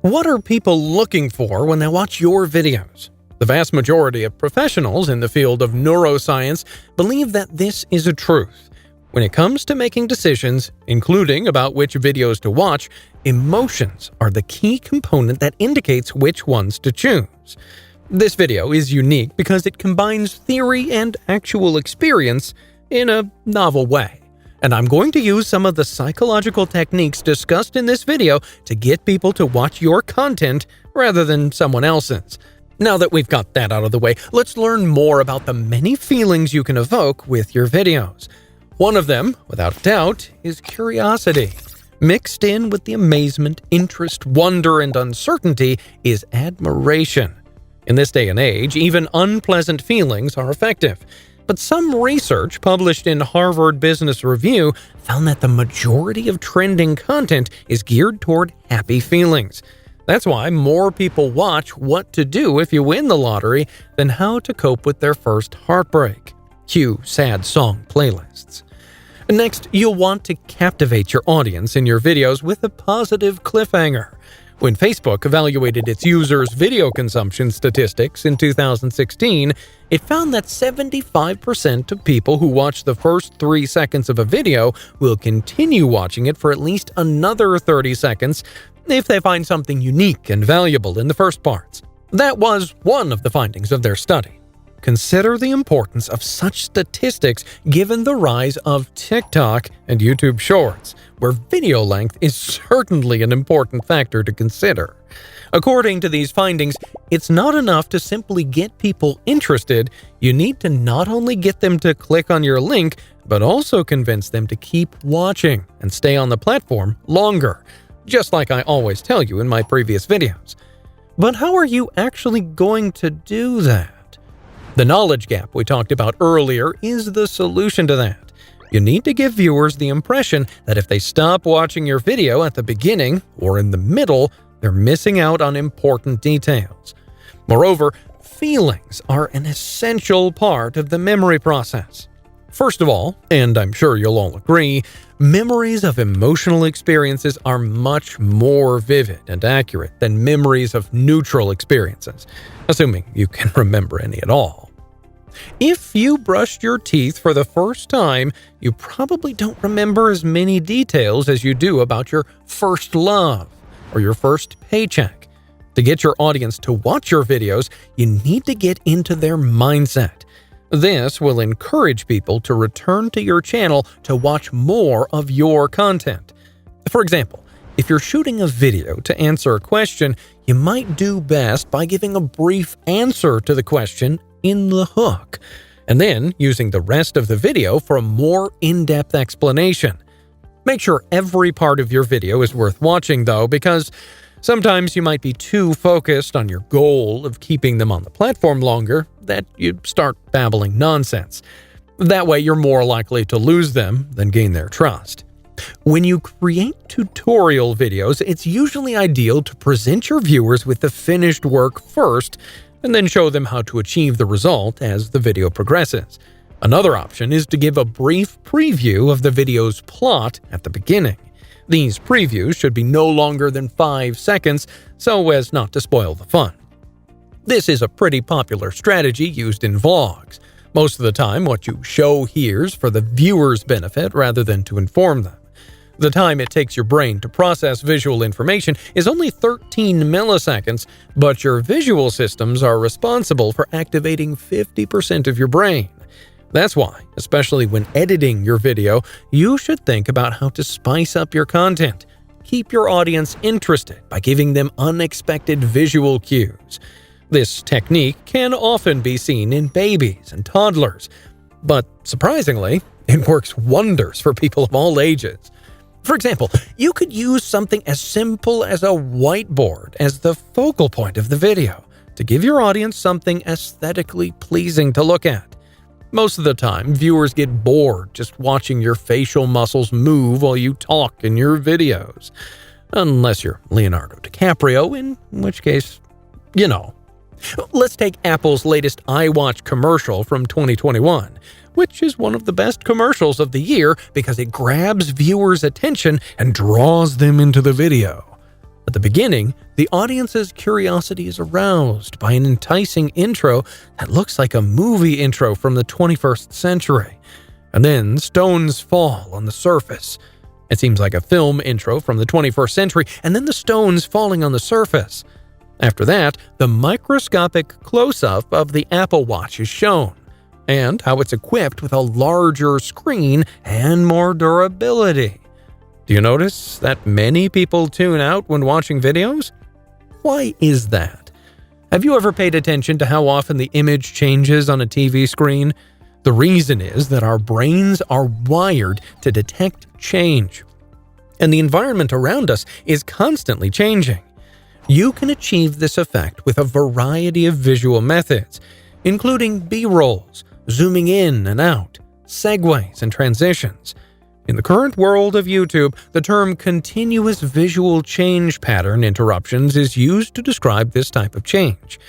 What are people looking for when they watch your videos? The vast majority of professionals in the field of neuroscience believe that this is a truth. When it comes to making decisions, including about which videos to watch, emotions are the key component that indicates which ones to choose. This video is unique because it combines theory and actual experience in a novel way. And I'm going to use some of the psychological techniques discussed in this video to get people to watch your content rather than someone else's. Now that we've got that out of the way, let's learn more about the many feelings you can evoke with your videos. One of them, without doubt, is curiosity. Mixed in with the amazement, interest, wonder, and uncertainty is admiration. In this day and age, even unpleasant feelings are effective. But some research published in Harvard Business Review found that the majority of trending content is geared toward happy feelings. That's why more people watch what to do if you win the lottery than how to cope with their first heartbreak. Cue sad song playlists. Next, you'll want to captivate your audience in your videos with a positive cliffhanger. When Facebook evaluated its users' video consumption statistics in 2016, it found that 75% of people who watch the first 3 seconds of a video will continue watching it for at least another 30 seconds if they find something unique and valuable in the first parts. That was one of the findings of their study. Consider the importance of such statistics given the rise of TikTok and YouTube Shorts, where video length is certainly an important factor to consider. According to these findings, it's not enough to simply get people interested. You need to not only get them to click on your link, but also convince them to keep watching and stay on the platform longer, just like I always tell you in my previous videos. But how are you actually going to do that? The knowledge gap we talked about earlier is the solution to that. You need to give viewers the impression that if they stop watching your video at the beginning or in the middle, they're missing out on important details. Moreover, feelings are an essential part of the memory process. First of all, and I'm sure you'll all agree, memories of emotional experiences are much more vivid and accurate than memories of neutral experiences, assuming you can remember any at all. If you brushed your teeth for the first time, you probably don't remember as many details as you do about your first love or your first paycheck. To get your audience to watch your videos, you need to get into their mindset. This will encourage people to return to your channel to watch more of your content. For example, if you're shooting a video to answer a question, you might do best by giving a brief answer to the question in the hook, and then using the rest of the video for a more in-depth explanation. Make sure every part of your video is worth watching, though, because sometimes you might be too focused on your goal of keeping them on the platform longer that you start babbling nonsense. That way, you're more likely to lose them than gain their trust. When you create tutorial videos, it's usually ideal to present your viewers with the finished work first and then show them how to achieve the result as the video progresses. Another option is to give a brief preview of the video's plot at the beginning. These previews should be no longer than 5 seconds so as not to spoil the fun. This is a pretty popular strategy used in vlogs. Most of the time, what you show here's for the viewer's benefit rather than to inform them. The time it takes your brain to process visual information is only 13 milliseconds, but your visual systems are responsible for activating 50% of your brain. That's why, especially when editing your video, you should think about how to spice up your content. Keep your audience interested by giving them unexpected visual cues. This technique can often be seen in babies and toddlers, but surprisingly, it works wonders for people of all ages. For example, you could use something as simple as a whiteboard as the focal point of the video to give your audience something aesthetically pleasing to look at. Most of the time, viewers get bored just watching your facial muscles move while you talk in your videos. Unless you're Leonardo DiCaprio, in which case, you know. Let's take Apple's latest iWatch commercial from 2021, which is one of the best commercials of the year because it grabs viewers' attention and draws them into the video. At the beginning, the audience's curiosity is aroused by an enticing intro that looks like a movie intro from the 21st century. And then stones fall on the surface. It seems like a film intro from the 21st century, and then the stones falling on the surface. After that, the microscopic close-up of the Apple Watch is shown, and how it's equipped with a larger screen and more durability. Do you notice that many people tune out when watching videos? Why is that? Have you ever paid attention to how often the image changes on a TV screen? The reason is that our brains are wired to detect change, and the environment around us is constantly changing. You can achieve this effect with a variety of visual methods, including B-rolls, zooming in and out, segues, and transitions. In the current world of YouTube, the term continuous visual change pattern interruptions is used to describe this type of change.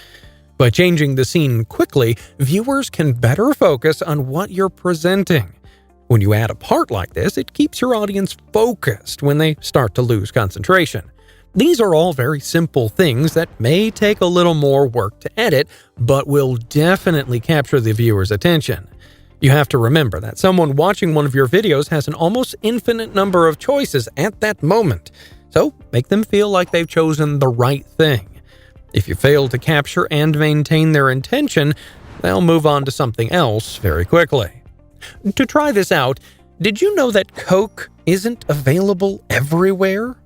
By changing the scene quickly, viewers can better focus on what you're presenting. When you add a part like this, it keeps your audience focused when they start to lose concentration. These are all very simple things that may take a little more work to edit, but will definitely capture the viewer's attention. You have to remember that someone watching one of your videos has an almost infinite number of choices at that moment, so make them feel like they've chosen the right thing. If you fail to capture and maintain their intention, they'll move on to something else very quickly. To try this out, did you know that Coke isn't available everywhere?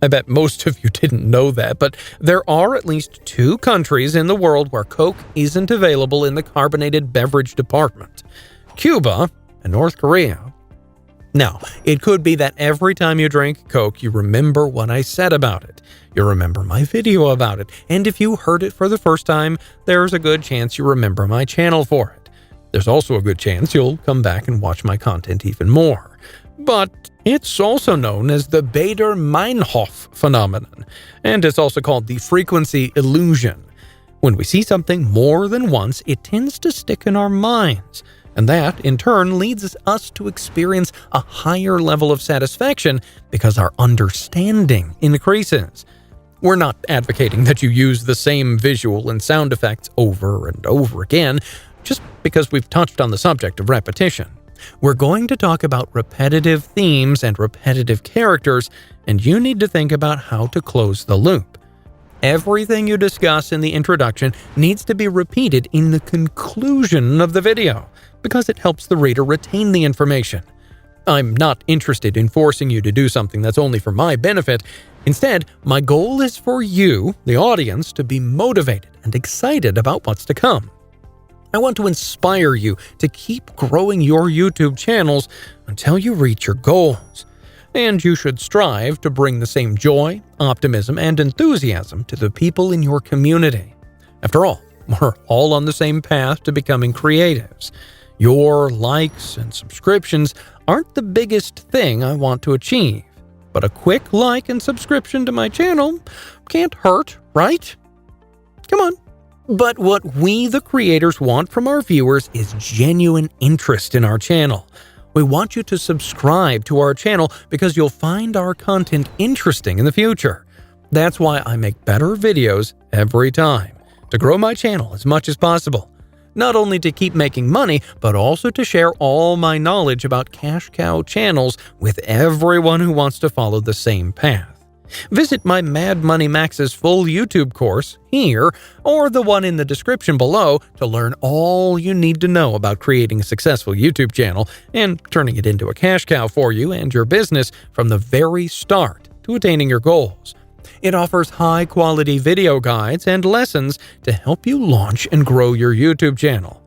I bet most of you didn't know that, but there are at least 2 countries in the world where Coke isn't available in the carbonated beverage department: Cuba and North Korea. Now, it could be that every time you drink Coke, you remember what I said about it. You remember my video about it, and if you heard it for the first time, there's a good chance you remember my channel for it. There's also a good chance you'll come back and watch my content even more. But it's also known as the Baader-Meinhof phenomenon, and it's also called the frequency illusion. When we see something more than once, it tends to stick in our minds, and that, in turn, leads us to experience a higher level of satisfaction because our understanding increases. We're not advocating that you use the same visual and sound effects over and over again, just because we've touched on the subject of repetition. We're going to talk about repetitive themes and repetitive characters, and you need to think about how to close the loop. Everything you discuss in the introduction needs to be repeated in the conclusion of the video, because it helps the reader retain the information. I'm not interested in forcing you to do something that's only for my benefit. Instead, my goal is for you, the audience, to be motivated and excited about what's to come. I want to inspire you to keep growing your YouTube channels until you reach your goals. And you should strive to bring the same joy, optimism, and enthusiasm to the people in your community. After all, we're all on the same path to becoming creatives. Your likes and subscriptions aren't the biggest thing I want to achieve, but a quick like and subscription to my channel can't hurt, right? Come on. But what we, the creators, want from our viewers is genuine interest in our channel. We want you to subscribe to our channel because you'll find our content interesting in the future. That's why I make better videos every time, to grow my channel as much as possible. Not only to keep making money, but also to share all my knowledge about cash cow channels with everyone who wants to follow the same path. Visit my MadMoneyMax's full YouTube course here, or the one in the description below, to learn all you need to know about creating a successful YouTube channel and turning it into a cash cow for you and your business from the very start to attaining your goals. It offers high-quality video guides and lessons to help you launch and grow your YouTube channel.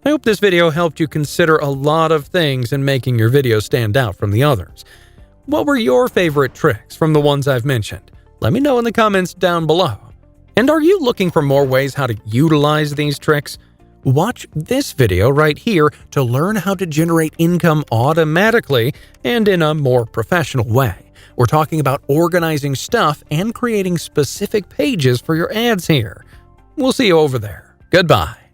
I hope this video helped you consider a lot of things in making your videos stand out from the others. What were your favorite tricks from the ones I've mentioned? Let me know in the comments down below. And are you looking for more ways how to utilize these tricks? Watch this video right here to learn how to generate income automatically and in a more professional way. We're talking about organizing stuff and creating specific pages for your ads here. We'll see you over there. Goodbye.